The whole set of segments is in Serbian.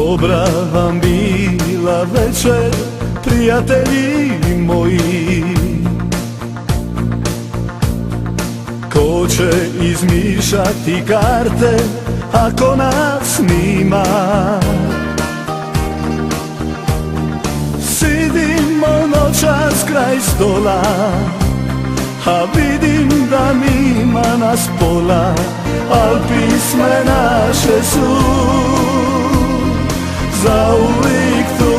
Dobra vam bila večer, prijatelji moji. Ko će izmišljati karte ako nas nima? Sidimo noćas kraj stola, a vidim da nima nas pola, al pisme naše su zauvijek tu.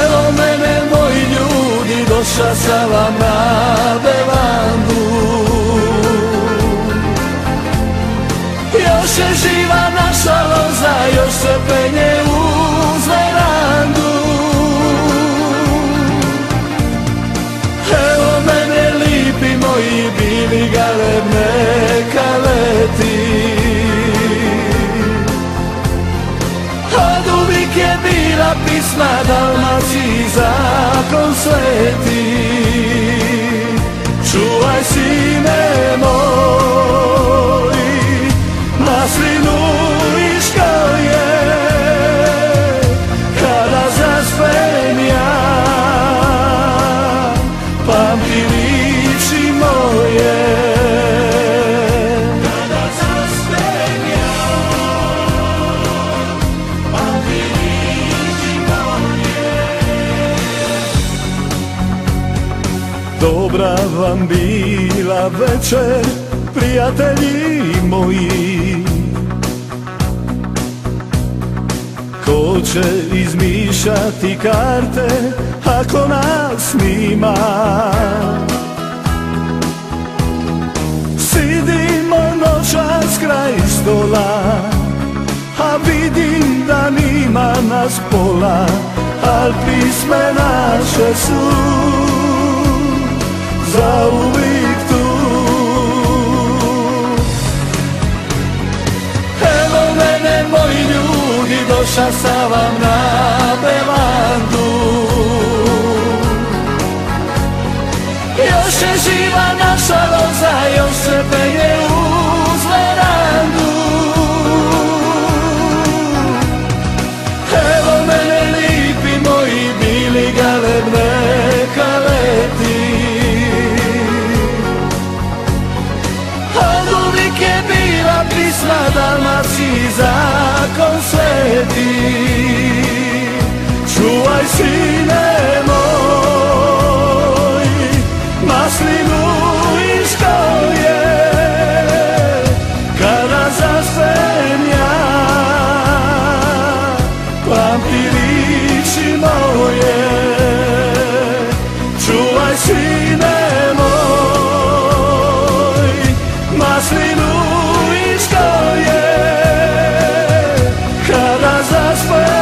Evo mene moji ljudi, došao sam vam na bevandu. Još je živa naša loza, još se penje uz verandu. Evo mene lipi moji, bili galeb neka leti. Od uvijek je bila pisma Dalmaciji zakon sveti. Čuvaj sine moj maslinu i školje, kada zaspem ja, pamti riči moje. Kada zaspem ja, pamti riči moje. Dobra vam bila večer, prijatelji moji. Ko će izmišljati karte ako nas nima? Sidimo noćas kraj stola, a vidim da nima nas pola, al pisme naše su zauvijek tu. Evo mene moji ljudi, došao sam vam na bevandu. Još je živa naša loza, još se penje uz verandu. Evo mene lipi moji, bili galeb neka leti. Od uvijek je bila pisma Dalmaciji zakon sveti. Čuvaj sine moj maslinu i školje, kada zaspem ja, pamti riči moje. Čuvaj sine moj maslinu i školje, kada zaspem